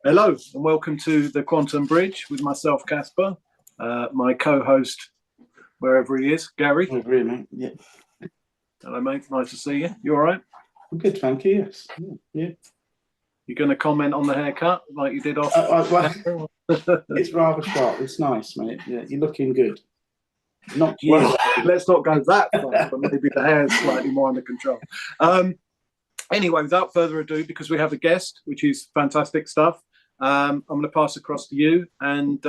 Hello and welcome to the Quantum Bridge with myself, Casper, my co-host, wherever he is, Gary. I agree, mate. Yeah. Hello, mate. Nice to see you. You all right? I'm good, thank you. Yes. Yeah. You're going to comment on the haircut like you did off? Well, it's rather sharp. It's nice, mate. Yeah, you're looking good. Not you. Well, let's not go that far, but maybe the hair's slightly more under control. Anyway, without further ado, because we have a guest, which is fantastic stuff, I'm going to pass across to you, and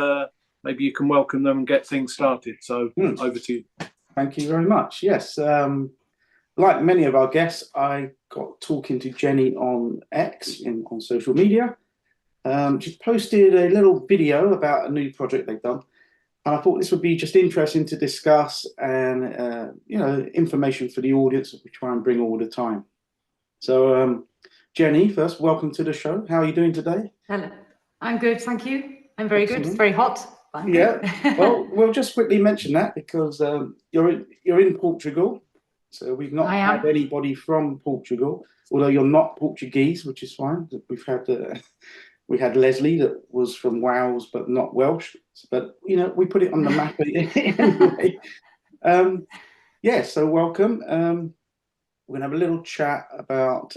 maybe you can welcome them and get things started. So over to you. Thank you very much. Yes. Like many of our guests, I got talking to Jennie on X on social media. She posted a little video about a new project they've done. And I thought this would be just interesting to discuss and, information for the audience that we try and bring all the time. So, Jennie, first, welcome to the show. How are you doing today? Hello. I'm good, thank you. I'm very good. It's very hot. Yeah. Well, we'll just quickly mention that because you're in Portugal. So we've not had anybody from Portugal, although you're not Portuguese, which is fine. We had Leslie that was from Wales, but not Welsh. But, we put it on the map anyway. So welcome. We're going to have a little chat about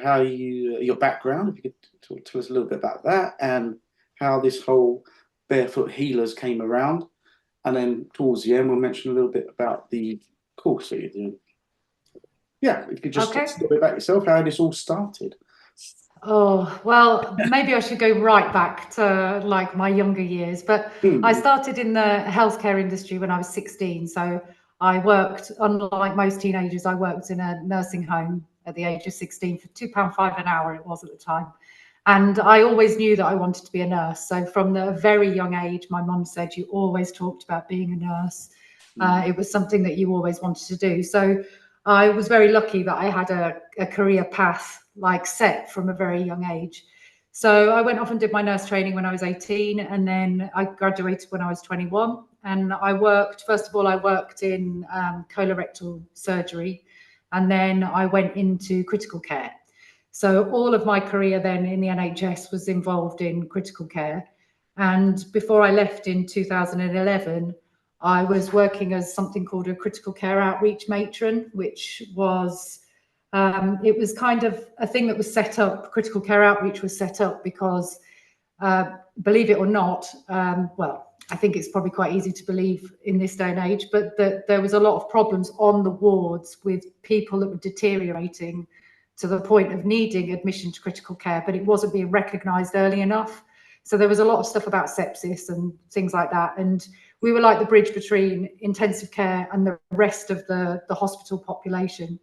how your background, if you could talk to us a little bit about that, and how this whole Barefoot Healers came around. And then towards the end, we'll mention a little bit about the course that you're doing. Yeah, if you could just talk a little bit about yourself, how this all started. Oh, well, maybe I should go right back to like my younger years, but I started in the healthcare industry when I was 16. So I worked, unlike most teenagers, I worked in a nursing home at the age of 16 for £2.5 an hour it was at the time. And I always knew that I wanted to be a nurse. So from a very young age, my mum said, you always talked about being a nurse. It was something that you always wanted to do. So I was very lucky that I had a career path like set from a very young age. So I went off and did my nurse training when I was 18, and then I graduated when I was 21. And I worked, first of all, I worked in colorectal surgery, and then I went into critical care. So all of my career then in the NHS was involved in critical care. And before I left in 2011, I was working as something called a critical care outreach matron, which was, it was kind of a thing that was set up. Critical care outreach was set up because, believe it or not, well, I think it's probably quite easy to believe in this day and age, but that there was a lot of problems on the wards with people that were deteriorating to the point of needing admission to critical care, but it wasn't being recognised early enough. So there was a lot of stuff about sepsis and things like that. And we were like the bridge between intensive care and the rest of the hospital population.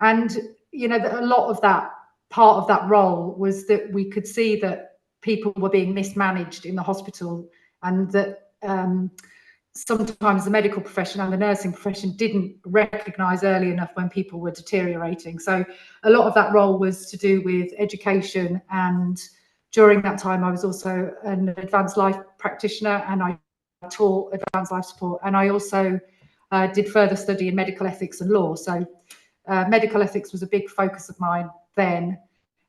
And, a lot of that, part of that role was that we could see that people were being mismanaged in the hospital, and that sometimes the medical profession and the nursing profession didn't recognise early enough when people were deteriorating. So a lot of that role was to do with education, and during that time I was also an advanced life practitioner, and I taught advanced life support, and I also did further study in medical ethics and law. So medical ethics was a big focus of mine then,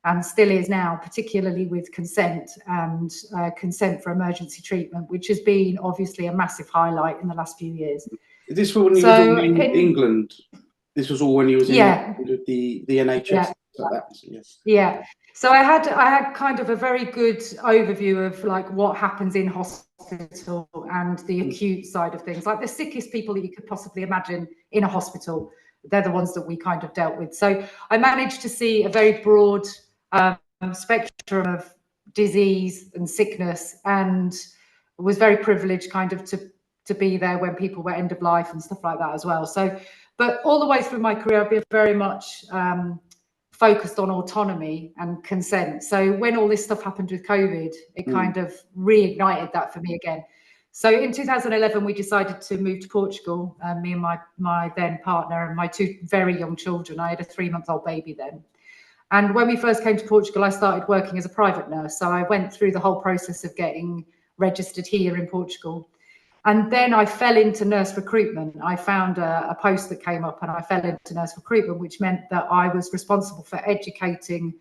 and still is now, particularly with consent and consent for emergency treatment, which has been obviously a massive highlight in the last few years. Is this when you were in England? This was all when you was in the NHS? Yeah. Like that. Yes. Yeah. So I had kind of a very good overview of like what happens in hospital and the acute side of things, like the sickest people that you could possibly imagine in a hospital. They're the ones that we kind of dealt with. So I managed to see a very broad spectrum of disease and sickness, and was very privileged kind of to be there when people were end of life and stuff like that as well. So, but all the way through my career, I've been very much focused on autonomy and consent. So when all this stuff happened with COVID, it kind of reignited that for me again. So in 2011, we decided to move to Portugal, me and my then partner and my two very young children. I had a 3-month-old baby then. And when we first came to Portugal, I started working as a private nurse. So I went through the whole process of getting registered here in Portugal. And then I fell into nurse recruitment. I found a post that came up, and I fell into nurse recruitment, which meant that I was responsible for educating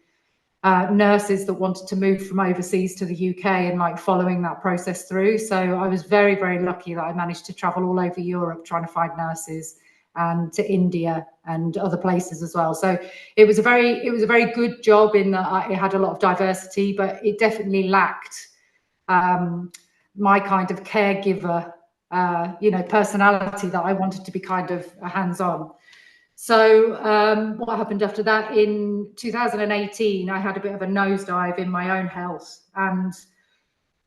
nurses that wanted to move from overseas to the UK and like following that process through. So I was very, very lucky that I managed to travel all over Europe trying to find nurses, and to India and other places as well. So it was a very good job in that it had a lot of diversity, but it definitely lacked my kind of caregiver, personality that I wanted to be kind of hands-on. So what happened after that? In 2018, I had a bit of a nosedive in my own health. And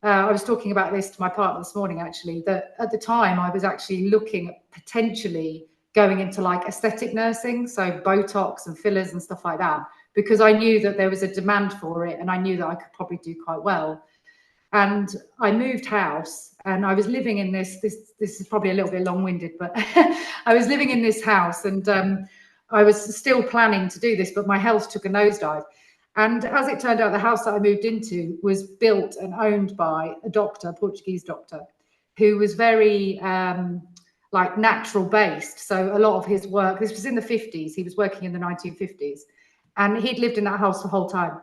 I was talking about this to my partner this morning, actually, that at the time I was actually looking at potentially going into like aesthetic nursing, so Botox and fillers and stuff like that, because I knew that there was a demand for it and I knew that I could probably do quite well. And I moved house, and I was living in this is probably a little bit long-winded, but I was living in this house, and I was still planning to do this, but my health took a nosedive. And as it turned out, the house that I moved into was built and owned by a doctor, a Portuguese doctor, who was very like natural based. So a lot of his work, this was in the 50s, he was working in the 1950s, and he'd lived in that house the whole time.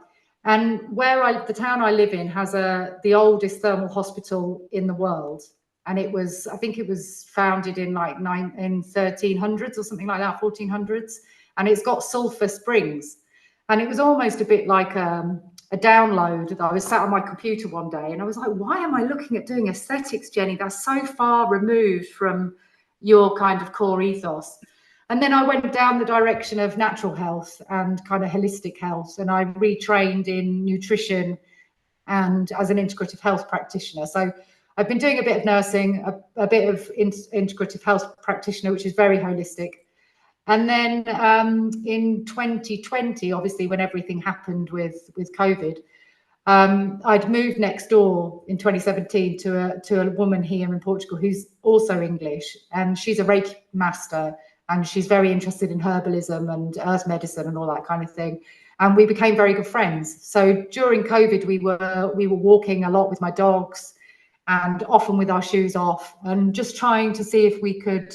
And the town I live in has the oldest thermal hospital in the world. And I think it was founded in like in 1300s or something like that, 1400s. And it's got sulfur springs. And it was almost a bit like a download that I was sat on my computer one day and I was like, why am I looking at doing aesthetics, Jenny? That's so far removed from your kind of core ethos. And then I went down the direction of natural health and kind of holistic health. And I retrained in nutrition and as an integrative health practitioner. So I've been doing a bit of nursing, a bit of integrative health practitioner, which is very holistic. And then in 2020, obviously, when everything happened with COVID, I'd moved next door in 2017 to a woman here in Portugal who's also English, and she's a Reiki master. And she's very interested in herbalism and earth medicine and all that kind of thing. And we became very good friends. So during COVID, we were walking a lot with my dogs and often with our shoes off and just trying to see if we could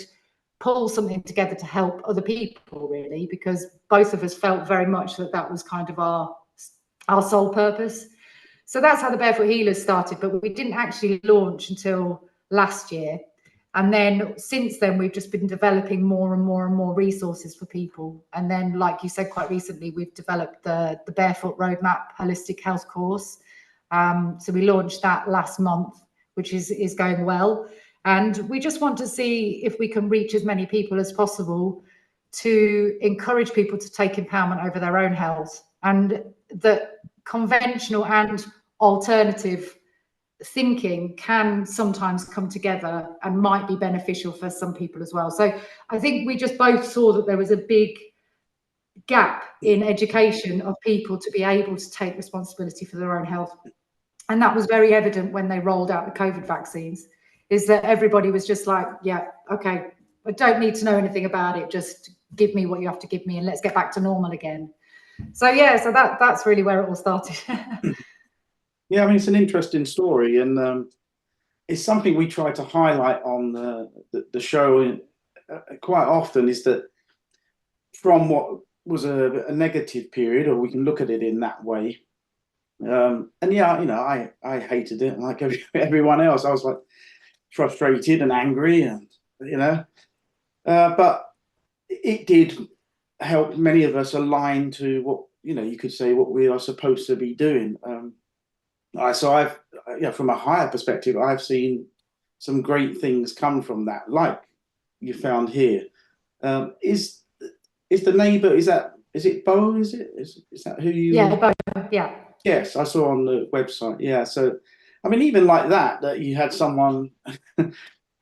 pull something together to help other people, really, because both of us felt very much that was kind of our sole purpose. So that's how the Barefoot Healers started, but we didn't actually launch until last year. And then since then, we've just been developing more and more and more resources for people. And then, like you said, quite recently, we've developed the Barefoot Roadmap Holistic Health course. So we launched that last month, which is going well. And we just want to see if we can reach as many people as possible to encourage people to take empowerment over their own health, and that conventional and alternative thinking can sometimes come together and might be beneficial for some people as well. So I think we just both saw that there was a big gap in education of people to be able to take responsibility for their own health. And that was very evident when they rolled out the COVID vaccines, is that everybody was just like, yeah, okay, I don't need to know anything about it. Just give me what you have to give me and let's get back to normal again. So yeah, so that's really where it all started. Yeah, I mean, it's an interesting story, and it's something we try to highlight on the show quite often, is that from what was a negative period, or we can look at it in that way. And yeah, I hated it like everyone else. I was like frustrated and angry, and but it did help many of us align to what, you could say, what we are supposed to be doing. So I've, from a higher perspective, I've seen some great things come from that, like you found here. Is the neighbour, is it Bo? Is that who you? Yeah, Bo. Yeah. Yes, I saw on the website. Yeah, so I mean, even like that you had someone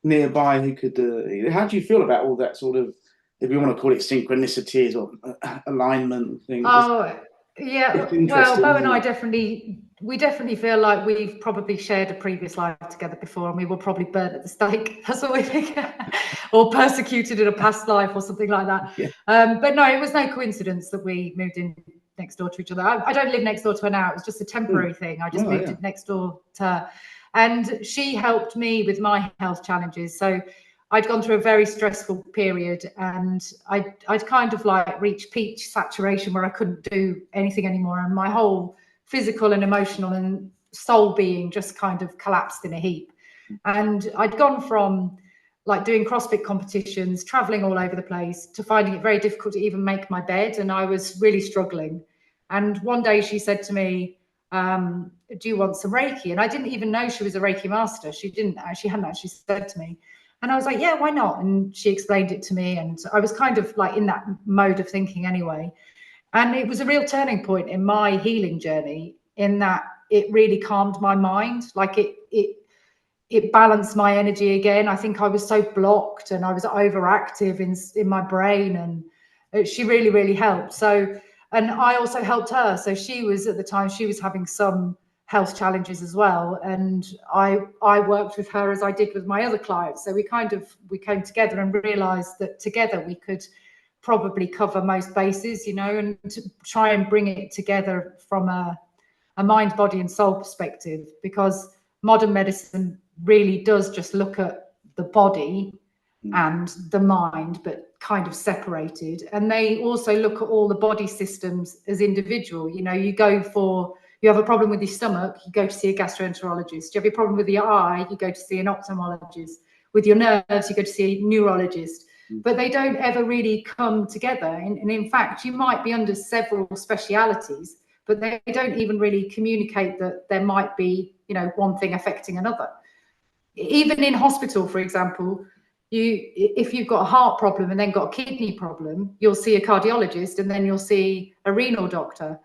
nearby who could. How do you feel about all that sort of, if you want to call it synchronicities or alignment things? Oh, yeah. Well, Bo and I definitely feel like we've probably shared a previous life together before, and we were probably burnt at the stake. That's what we think, or persecuted in a past life, or something like that. Yeah. But no, it was no coincidence that we moved in next door to each other. I don't live next door to her now. It was just a temporary thing. I just moved next door to her, and she helped me with my health challenges. So I'd gone through a very stressful period, and I'd kind of like reached peak saturation where I couldn't do anything anymore, and my whole physical and emotional and soul being just kind of collapsed in a heap. And I'd gone from like doing CrossFit competitions, traveling all over the place, to finding it very difficult to even make my bed, and I was really struggling. And one day she said to me, do you want some Reiki? And I didn't even know she was a Reiki master. She hadn't actually said to me. And I was like, yeah, why not? And she explained it to me, and I was kind of like in that mode of thinking anyway. And it was a real turning point in my healing journey, in that it really calmed my mind. Like it balanced my energy again. I think I was so blocked and I was overactive in my brain, and she really, really helped. So, and I also helped her. So she was, at the time, she was having some health challenges as well. And I worked with her as I did with my other clients. So we came together and realized that together we could probably cover most bases, you know, and to try and bring it together from a mind, body and soul perspective, because modern medicine really does just look at the body and the mind, but kind of separated. And they also look at all the body systems as individual. You know, you have a problem with your stomach, you go to see a gastroenterologist. You have a problem with your eye, you go to see an ophthalmologist. With your nerves, you go to see a neurologist. But they don't ever really come together. And in fact, you might be under several specialities, but they don't even really communicate that there might be, you know, one thing affecting another. Even in hospital, for example, if you've got a heart problem and then got a kidney problem, you'll see a cardiologist and then you'll see a renal doctor.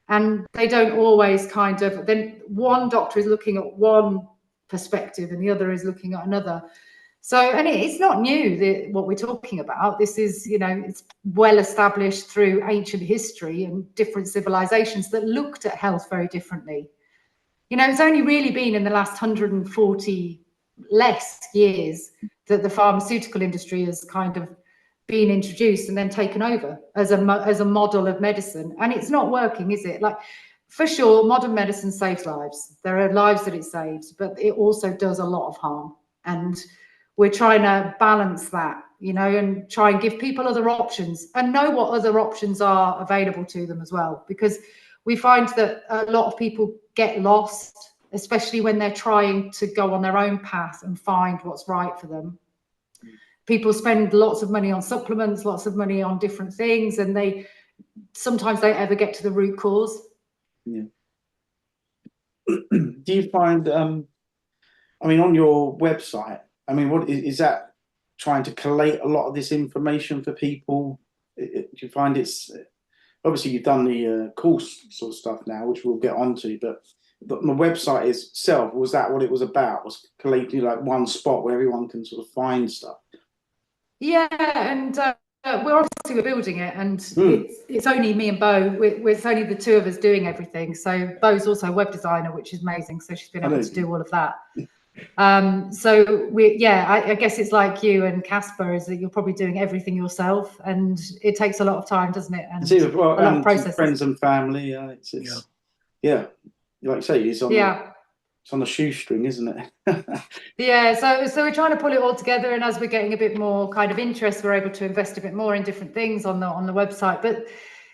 And they don't always then one doctor is looking at one perspective and the other is looking at another. So, and it's not new, what we're talking about. This is, you know, it's well established through ancient history and different civilizations that looked at health very differently. You know, it's only really been in the last 140 less years that the pharmaceutical industry has kind of been introduced and then taken over as a model of medicine. And it's not working, is it? Like, for sure, modern medicine saves lives. There are lives that it saves, but it also does a lot of harm. And we're trying to balance that, you know, and try and give people other options and know what other options are available to them as well. Because we find that a lot of people get lost, especially when they're trying to go on their own path and find what's right for them. People spend lots of money on supplements, lots of money on different things, and they sometimes don't ever get to the root cause. Yeah. Do you find, I mean, on your website, I mean, what is that trying to collate a lot of this information for people? Do you find it's, obviously you've done the course sort of stuff now, which we'll get onto, but the website itself, was that what it was about? Was collating like one spot where everyone can sort of find stuff? Yeah, and we're building it, and it's only me and Bo. It's only the two of us doing everything. So Bo's also a web designer, which is amazing. So she's been able to do all of that. So I guess it's like you and Casper, is that you're probably doing everything yourself, and it takes a lot of time, doesn't it? And a lot of processes. Friends and family. Yeah, like you say, it's on a shoestring, isn't it? Yeah, so we're trying to pull it all together, and as we're getting a bit more kind of interest, we're able to invest a bit more in different things on the website. But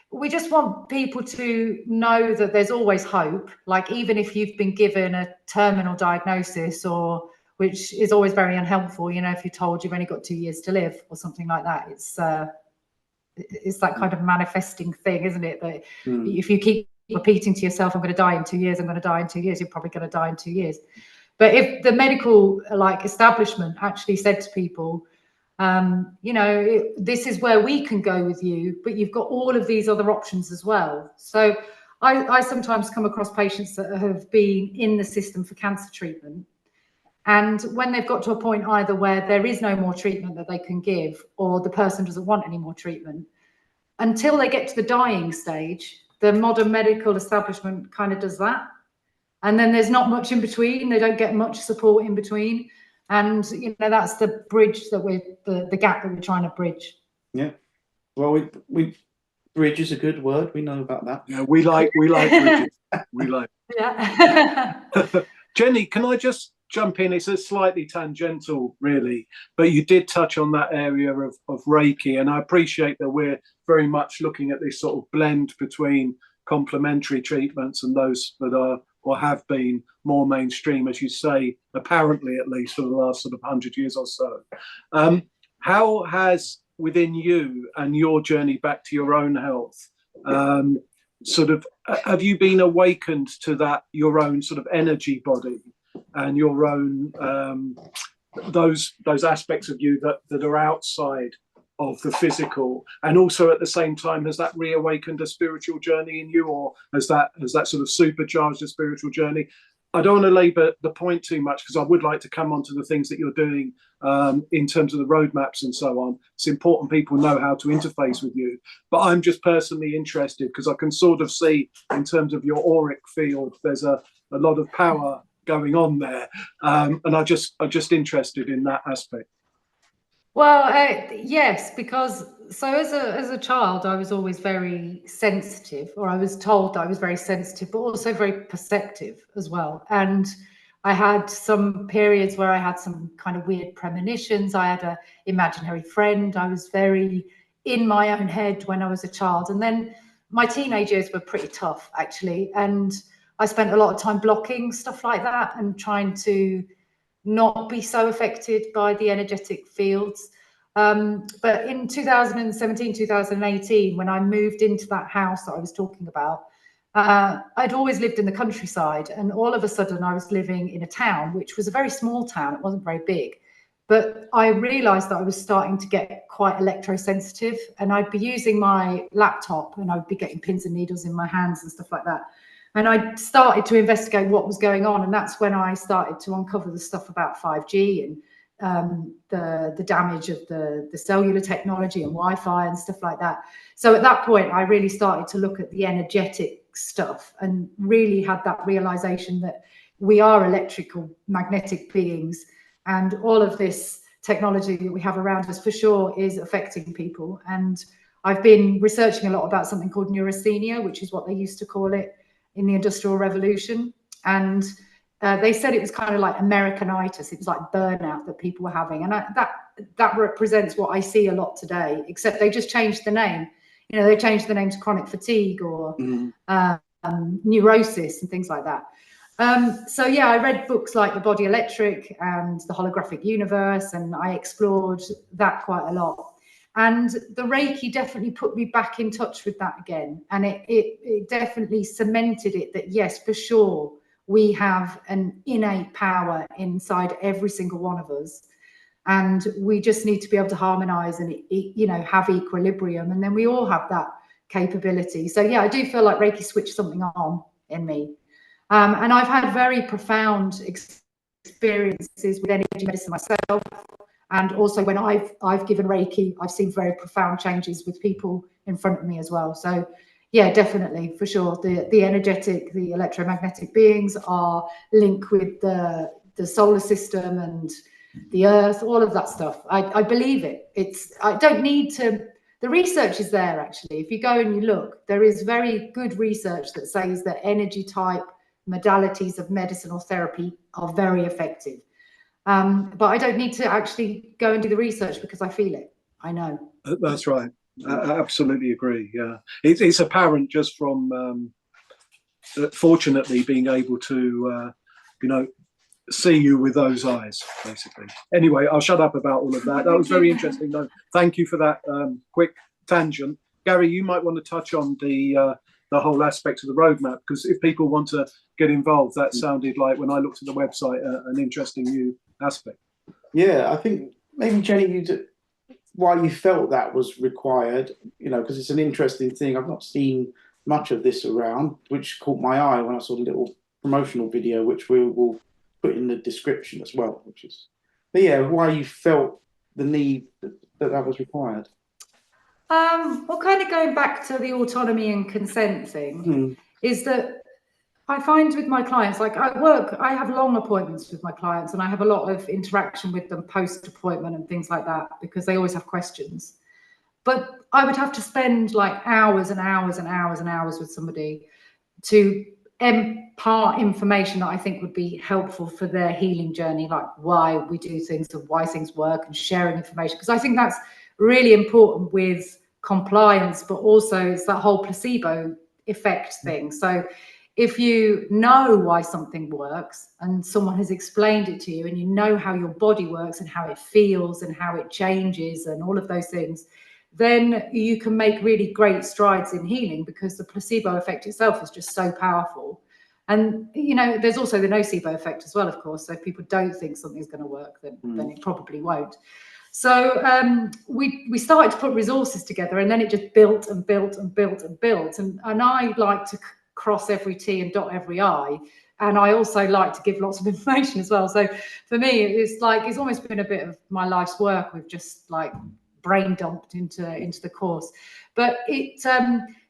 we just want people to know that there's always hope. Like, even if you've been given a terminal diagnosis, or which is always very unhelpful, you know, if you're told you've only got 2 years to live or something like that, it's that kind of manifesting thing, isn't it? That if you keep repeating to yourself, I'm going to die in 2 years, I'm going to die in 2 years, you're probably going to die in 2 years. But if the medical establishment actually said to people, you know, this is where we can go with you, but you've got all of these other options as well. So I sometimes come across patients that have been in the system for cancer treatment, and when they've got to a point either where there is no more treatment that they can give, or the person doesn't want any more treatment, until they get to the dying stage, the modern medical establishment kind of does that. And then there's not much in between. They don't get much support in between. And, you know, that's the bridge that the gap that we're trying to bridge. Yeah. Well, bridge is a good word. We know about that. Yeah, we like bridges. We like. Yeah. Jennie, can I just jump in. It's a slightly tangential, really, but you did touch on that area of Reiki, and I appreciate that we're very much looking at this sort of blend between complementary treatments and those that are or have been more mainstream, as you say, apparently at least for the last sort of 100 years or so. How has, within you and your journey back to your own health, sort of, have you been awakened to that, your own sort of energy body and your own those aspects of you that are outside of the physical, and also at the same time, has that reawakened a spiritual journey in you, or has that sort of supercharged a spiritual journey? I don't want to labour the point too much, because I would like to come on to the things that you're doing in terms of the roadmaps and so on. It's important people know how to interface with you, but I'm just personally interested because I can sort of see in terms of your auric field, there's a lot of power going on there, and I'm just interested in that aspect. Well, yes, because so as a child, I was always very sensitive, or I was told that I was very sensitive, but also very perceptive as well. And I had some periods where I had some kind of weird premonitions. I had an imaginary friend. I was very in my own head when I was a child. And then my teenage years were pretty tough, actually. And I spent a lot of time blocking stuff like that and trying to not be so affected by the energetic fields. But in 2017, 2018, when I moved into that house that I was talking about, I'd always lived in the countryside, and all of a sudden I was living in a town, which was a very small town. It wasn't very big, but I realized that I was starting to get quite electrosensitive, and I'd be using my laptop and I'd be getting pins and needles in my hands and stuff like that. And I started to investigate what was going on. And that's when I started to uncover the stuff about 5G and the damage of the cellular technology and Wi-Fi and stuff like that. So at that point, I really started to look at the energetic stuff and really had that realization that we are electrical magnetic beings, and all of this technology that we have around us for sure is affecting people. And I've been researching a lot about something called neurasthenia, which is what they used to call it in the Industrial Revolution. And they said it was kind of like Americanitis. It was like burnout that people were having. And that represents what I see a lot today, except they just changed the name. You know, they changed the name to chronic fatigue or neurosis and things like that. So yeah, I read books like The Body Electric and The Holographic Universe, and I explored that quite a lot. And the Reiki definitely put me back in touch with that again. And it definitely cemented it that, yes, for sure, we have an innate power inside every single one of us. And we just need to be able to harmonize and, you know, have equilibrium. And then we all have that capability. So yeah, I do feel like Reiki switched something on in me. And I've had very profound experiences with energy medicine myself. And also when I've given Reiki, I've seen very profound changes with people in front of me as well. So yeah, definitely, for sure. The energetic, the electromagnetic beings are linked with the solar system and the earth, all of that stuff. I believe it. I don't need to, the research is there actually. If you go and you look, there is very good research that says that energy type modalities of medicine or therapy are very effective. But I don't need to actually go and do the research because I feel it. I know. That's right. I absolutely agree. Yeah, it's apparent just from fortunately being able to, you know, see you with those eyes, basically. Anyway, I'll shut up about all of that. That was very interesting, though. Thank you for that quick tangent. Gary, you might want to touch on the whole aspect of the roadmap, because if people want to get involved, that sounded like, when I looked at the website, an interesting new aspect. Yeah, I think maybe Jenny, why you felt that was required, you know, because it's an interesting thing. I've not seen much of this around, which caught my eye when I saw the little promotional video, which we will put in the description as well. But yeah, why you felt the need that was required. Well, kind of going back to the autonomy and consent thing, is that I find with my clients, like I have long appointments with my clients, and I have a lot of interaction with them post-appointment and things like that, because they always have questions. But I would have to spend like hours and hours and hours and hours with somebody to impart information that I think would be helpful for their healing journey, like why we do things and why things work, and sharing information, because I think that's really important with compliance, but also it's that whole placebo effect thing. So if you know why something works and someone has explained it to you, and you know how your body works and how it feels and how it changes and all of those things, then you can make really great strides in healing, because the placebo effect itself is just so powerful. And, you know, there's also the nocebo effect as well, of course. So if people don't think something's going to work, then it probably won't. So we started to put resources together, and then it just built and built and built and built. And I like to cross every T and dot every I. And I also like to give lots of information as well. So for me, it's like, it's almost been a bit of my life's work with just like brain dumped into the course. But it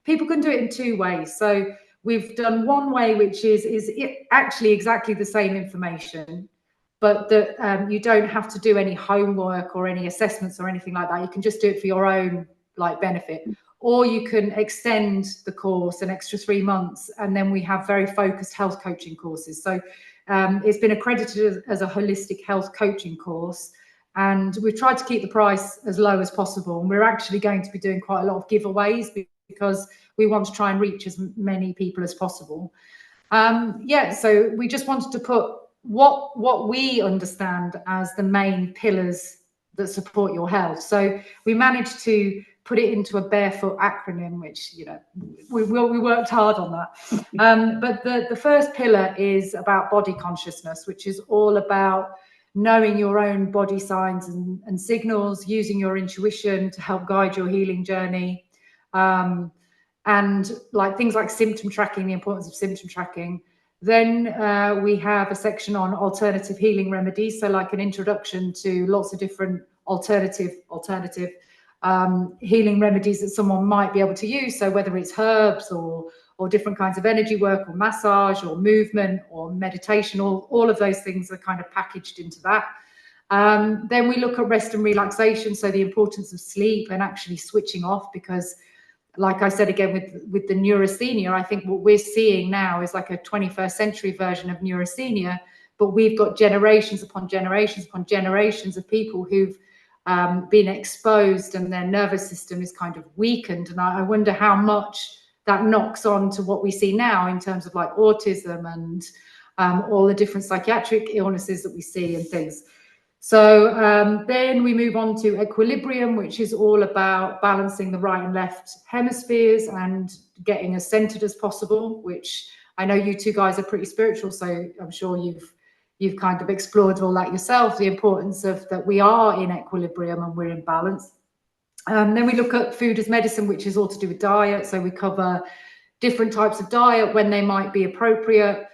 people can do it in two ways. So we've done one way, which is actually exactly the same information, but that you don't have to do any homework or any assessments or anything like that. You can just do it for your own like benefit. Or you can extend the course an extra 3 months, and then we have very focused health coaching courses. So it's been accredited as a holistic health coaching course, and we've tried to keep the price as low as possible. And we're actually going to be doing quite a lot of giveaways, because we want to try and reach as many people as possible. Yeah, so we just wanted to put what we understand as the main pillars that support your health. So we managed to put it into a Barefoot acronym, which, you know, we worked hard on that. But the first pillar is about body consciousness, which is all about knowing your own body signs and signals, using your intuition to help guide your healing journey. And like things like symptom tracking, the importance of symptom tracking. Then we have a section on alternative healing remedies, so like an introduction to lots of different alternative healing remedies that someone might be able to use. So whether it's herbs or different kinds of energy work or massage or movement or meditation, all of those things are kind of packaged into that. Then we look at rest and relaxation, so the importance of sleep and actually switching off, because like I said again, with the neurasthenia, I think what we're seeing now is like a 21st century version of neurasthenia, but we've got generations upon generations upon generations of people who've been exposed, and their nervous system is kind of weakened. And I wonder how much that knocks on to what we see now in terms of like autism and all the different psychiatric illnesses that we see and things. So then we move on to equilibrium, which is all about balancing the right and left hemispheres and getting as centered as possible, which I know you two guys are pretty spiritual, so I'm sure you've kind of explored all that yourself, the importance of that we are in equilibrium and we're in balance. Then we look at food as medicine, which is all to do with diet. So we cover different types of diet, when they might be appropriate.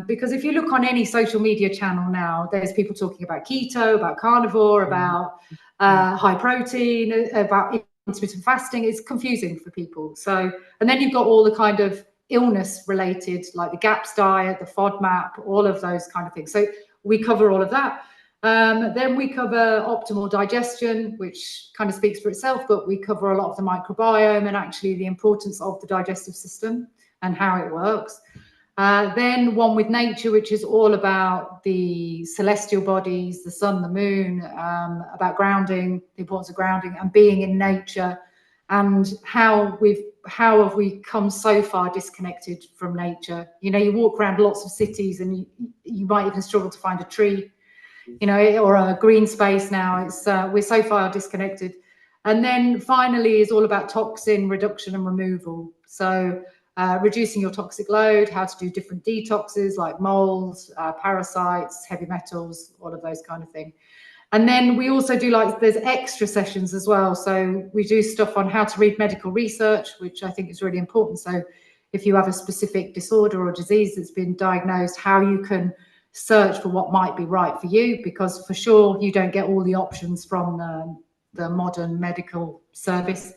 Because if you look on any social media channel now, there's people talking about keto, about carnivore, about high protein, about intermittent fasting. It's confusing for people. So, and then you've got all the kind of illness related, like the GAPS diet, the FODMAP, all of those kind of things. So we cover all of that. Then we cover optimal digestion, which kind of speaks for itself, but we cover a lot of the microbiome and actually the importance of the digestive system and how it works. Then one with nature, which is all about the celestial bodies, the sun, the moon, about grounding, the importance of grounding and being in nature, and how have we come so far disconnected from nature. You know, you walk around lots of cities and you might even struggle to find a tree, you know, or a green space now. It's we're so far disconnected. And then finally is all about toxin reduction and removal. So reducing your toxic load, how to do different detoxes like molds, parasites, heavy metals, all of those kind of things. And then we also do, like, there's extra sessions as well. So we do stuff on how to read medical research, which I think is really important. So if you have a specific disorder or disease that's been diagnosed, how you can search for what might be right for you, because for sure you don't get all the options from the modern medical service.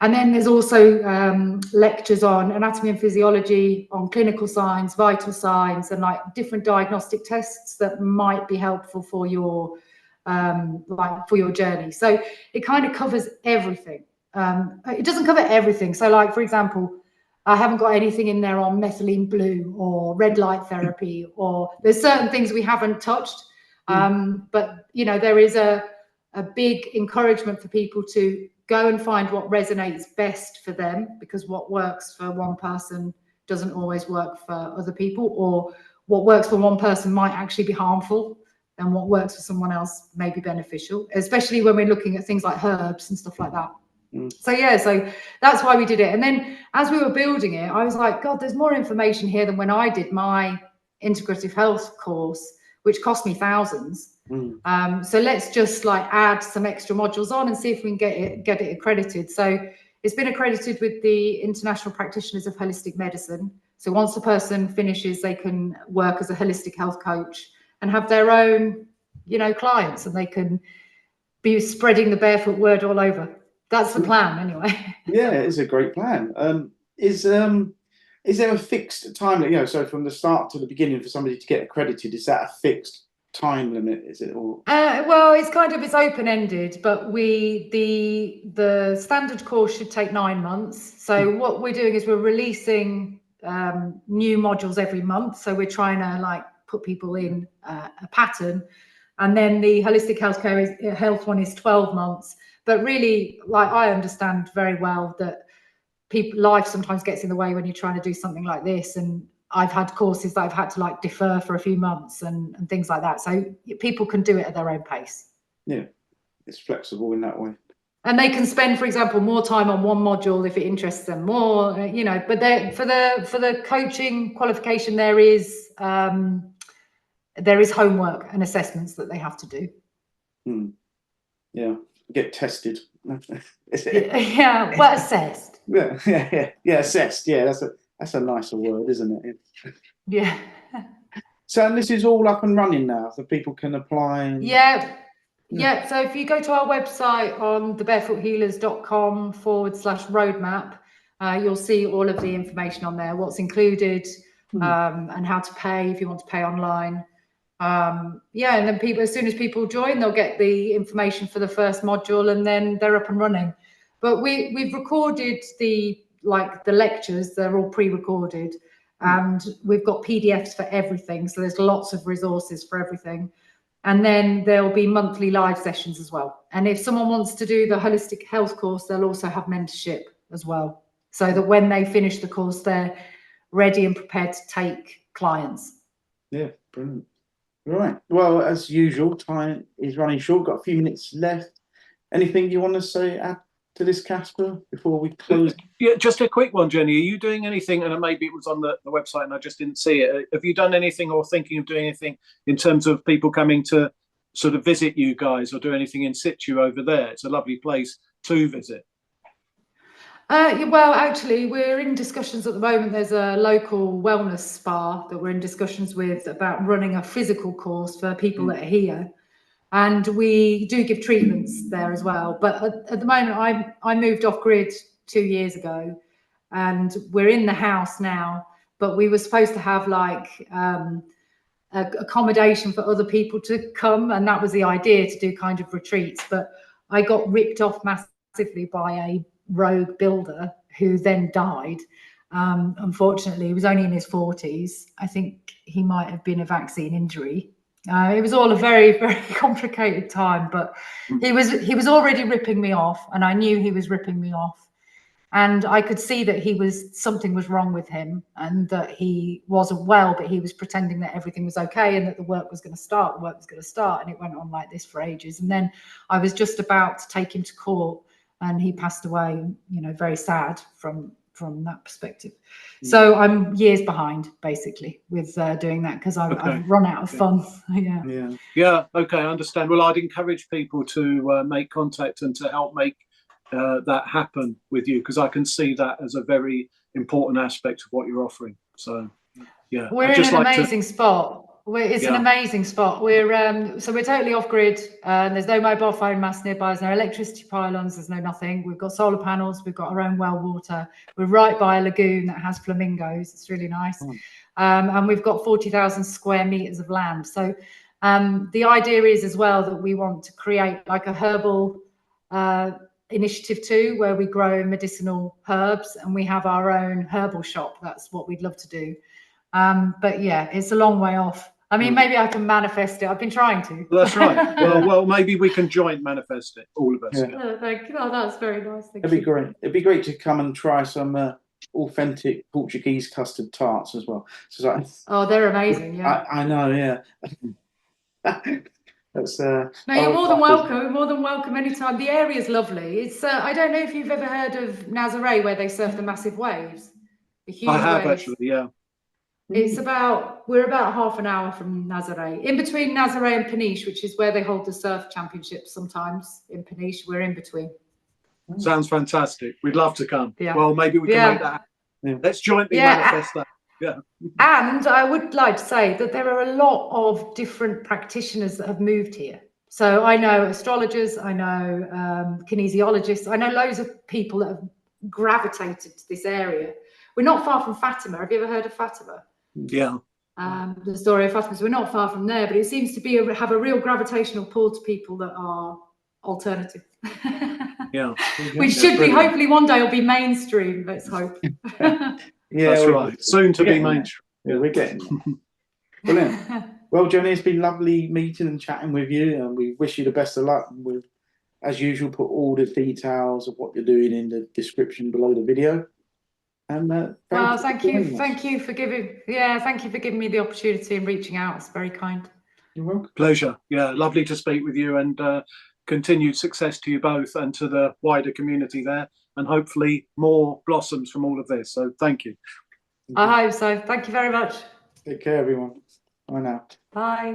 And then there's also lectures on anatomy and physiology, on clinical signs, vital signs, and like different diagnostic tests that might be helpful for your journey. So it kind of covers everything. It doesn't cover everything. So like, for example, I haven't got anything in there on methylene blue or red light therapy, or there's certain things we haven't touched. But, you know, there is a big encouragement for people to go and find what resonates best for them, because what works for one person doesn't always work for other people, or what works for one person might actually be harmful, and what works for someone else may be beneficial, especially when we're looking at things like herbs and stuff like that. So yeah, so that's why we did it. And then as we were building it, I was like, God, there's more information here than when I did my integrative health course, which cost me thousands. So let's just like add some extra modules on and see if we can get it accredited. So it's been accredited with the International Practitioners of Holistic Medicine. So once a person finishes, they can work as a holistic health coach and have their own, you know, clients, and they can be spreading the barefoot word all over. That's the plan, anyway. Yeah, it's a great plan. Is there a fixed time, you know, so from the start to the beginning for somebody to get accredited, is that a fixed time limit? Is it all? Well, it's open-ended, but the standard course should take 9 months. So what we're doing is we're releasing new modules every month. So we're trying to like put people in a pattern, and then the holistic health one is 12 months. But really, like, I understand very well that life sometimes gets in the way when you're trying to do something like this. And I've had courses that I've had to like defer for a few months and things like that. So people can do it at their own pace. Yeah, it's flexible in that way. And they can spend, for example, more time on one module if it interests them more, you know. But for the coaching qualification, there is homework and assessments that they have to do. Yeah, get tested. Yeah, well, assessed. Yeah, assessed. Yeah, that's a nicer word, isn't it? Yeah. So, and this is all up and running now, so people can apply. Yeah. So if you go to our website on thebarefoot.healers.com/roadmap, you'll see all of the information on there, what's included, and how to pay if you want to pay online. And then people, as soon as people join, they'll get the information for the first module, and then they're up and running. But we've recorded the lectures, they're all pre-recorded, and we've got PDFs for everything. So there's lots of resources for everything. And then there'll be monthly live sessions as well. And if someone wants to do the holistic health course, they'll also have mentorship as well, so that when they finish the course, they're ready and prepared to take clients. Yeah, brilliant. Right. Well, as usual, time is running short. Got a few minutes left. Anything you want to say, add to this, Casper, before we close? Yeah, just a quick one, Jenny. Are you doing anything, and maybe it was on the website and I just didn't see it, have you done anything or thinking of doing anything in terms of people coming to sort of visit you guys or do anything in situ over there? It's a lovely place to visit. Well, actually, we're in discussions at the moment. There's a local wellness spa that we're in discussions with about running a physical course for people that are here. And we do give treatments there as well. But at the moment, I moved off grid 2 years ago, and we're in the house now. But we were supposed to have like accommodation for other people to come, and that was the idea, to do kind of retreats. But I got ripped off massively by a rogue builder who then died. Unfortunately, he was only in his 40s. I think he might have been a vaccine injury. It was all a very, very complicated time, but he was already ripping me off, and I knew he was ripping me off, and I could see that something was wrong with him, and that he wasn't well, but he was pretending that everything was okay and that the work was going to start. And it went on like this for ages. And then I was just about to take him to court, and he passed away, you know, very sad from that perspective. So I'm years behind, basically, with doing that, because I've run out of fun. Yeah. Okay, I understand. Well, I'd encourage people to make contact and to help make that happen with you, because I can see that as a very important aspect of what you're offering. So yeah, we're in an amazing spot. It's an amazing spot. We're totally off grid. There's no mobile phone masts nearby. There's no electricity pylons. There's no nothing. We've got solar panels. We've got our own well water. We're right by a lagoon that has flamingos. It's really nice. And we've got 40,000 square meters of land. So the idea is as well that we want to create like a herbal initiative too, where we grow medicinal herbs, and we have our own herbal shop. That's what we'd love to do. But yeah, it's a long way off. I mean, maybe I can manifest it. I've been trying to. That's right. Well, maybe we can joint manifest it, all of us. Yeah. Thank you. Oh, that's very nice. It'd be great. It'd be great to come and try some authentic Portuguese custard tarts as well. So oh, they're amazing. Yeah, I know. Yeah. That's no, you're more than welcome. You're more than welcome anytime. The area is lovely. It's I don't know if you've ever heard of Nazaré, where they surf the massive waves. The huge I have waves. actually, yeah. It's we're about half an hour from Nazaré. In between Nazaré and Peniche, which is where they hold the surf championships sometimes. In Peniche, we're in between. Sounds fantastic. We'd love to come. Yeah. Well, maybe we can make that happen. Yeah. Let's jointly manifest that. Yeah. And I would like to say that there are a lot of different practitioners that have moved here. So I know astrologers, I know kinesiologists, I know loads of people that have gravitated to this area. We're not far from Fatima. Have you ever heard of Fatima? Yeah. The story of Fatima. So we're not far from there, but it seems to be have a real gravitational pull to people that are alternative. Yeah. Which should be, hopefully one day will be mainstream, let's hope. Yeah, that's right. Soon to be mainstream. Yeah, we're getting there. Brilliant. Well, Jennie, it's been lovely meeting and chatting with you, and we wish you the best of luck. We'll, as usual, put all the details of what you're doing in the description below the video. And thank you for giving me the opportunity and reaching out. It's very kind. You're welcome. Pleasure. Yeah, lovely to speak with you, and continued success to you both and to the wider community there, and hopefully more blossoms from all of this. So thank you. I hope so. Thank you very much. Take care, everyone. Bye now. Bye.